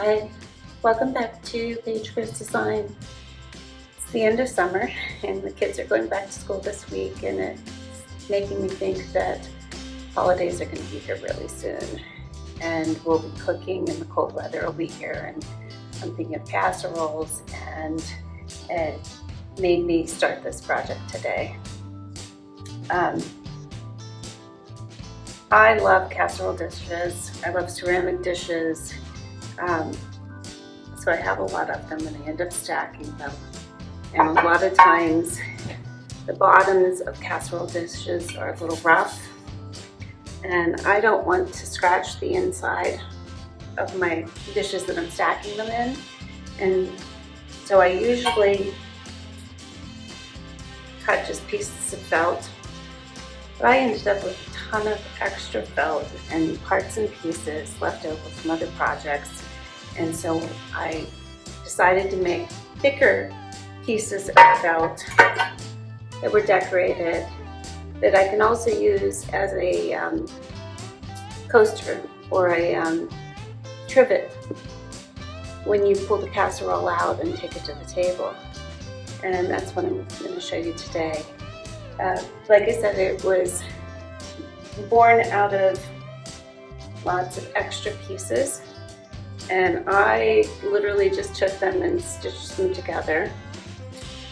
Hi, welcome back to Page Chris Design. It's the end of summer and the kids are going back to school this week, and it's making me think that holidays are going to be here really soon, and we'll be cooking and the cold weather will be here, and I'm thinking of casseroles, and it made me start this project today. I love casserole dishes. I love ceramic dishes. So I have a lot of them and I end up stacking them. And a lot of times the bottoms of casserole dishes are a little rough, and I don't want to scratch the inside of my dishes that I'm stacking them in. And so I usually cut just pieces of felt. But I ended up with a ton of extra felt and parts and pieces left over from other projects. And so I decided to make thicker pieces of felt that were decorated that I can also use as a coaster or a trivet when you pull the casserole out and take it to the table. And that's what I'm going to show you today. Like I said, it was born out of lots of extra pieces, and I literally just took them and stitched them together,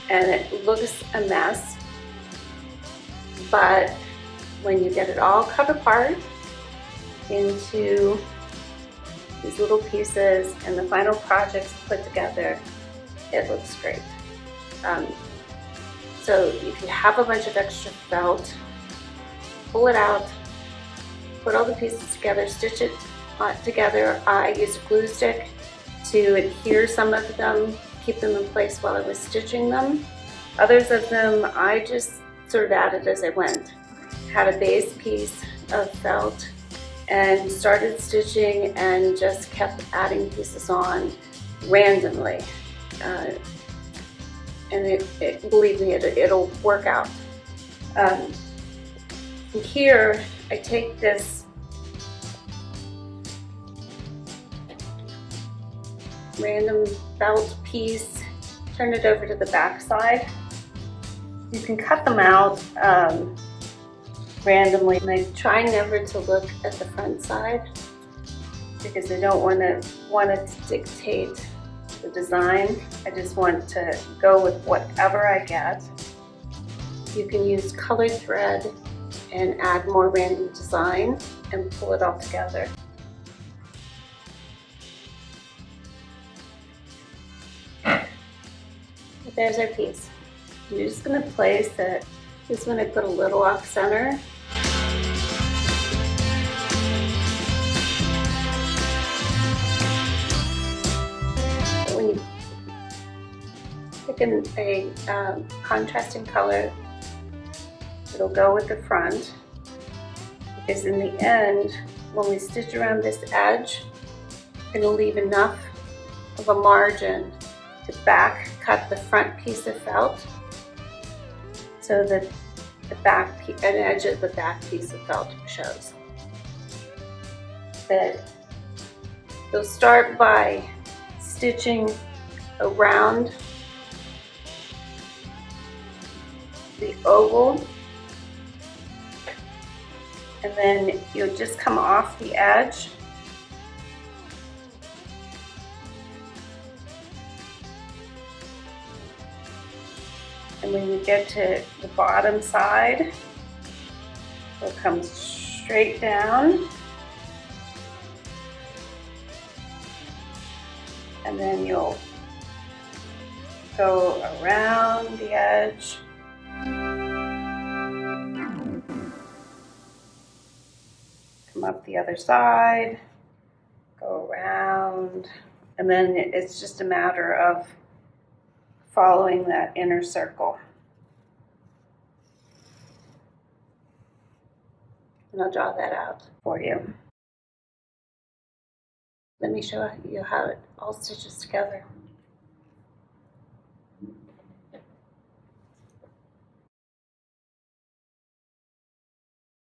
and it looks a mess, but when you get it all cut apart into these little pieces and the final project's put together, it looks great. So if you have a bunch of extra felt, pull it out, put all the pieces together, stitch it together. I used a glue stick to adhere some of them, keep them in place while I was stitching them. Others of them I just sort of added as I went. Had a base piece of felt and started stitching and just kept adding pieces on randomly. And believe me, it'll work out. Here, I take this random felt piece, turn it over to the back side. You can cut them out randomly, and I try never to look at the front side because I don't want it to dictate the design. I just want to go with whatever I get. You can use colored thread and add more random design and pull it all together. But there's our piece. You're just going to place it. This one I put a little off center. When you pick a contrasting color, it'll go with the front, because in the end, when we stitch around this edge, it'll leave enough of a margin to back cut the front piece of felt so that an edge of the back piece of felt shows. But you'll start by stitching around the oval, and then you'll just come off the edge and when you get to the bottom side, it'll come straight down, and then you'll go around the edge. Come up the other side, go around, and then it's just a matter of following that inner circle. And I'll draw that out for you. Let me show you how it all stitches together.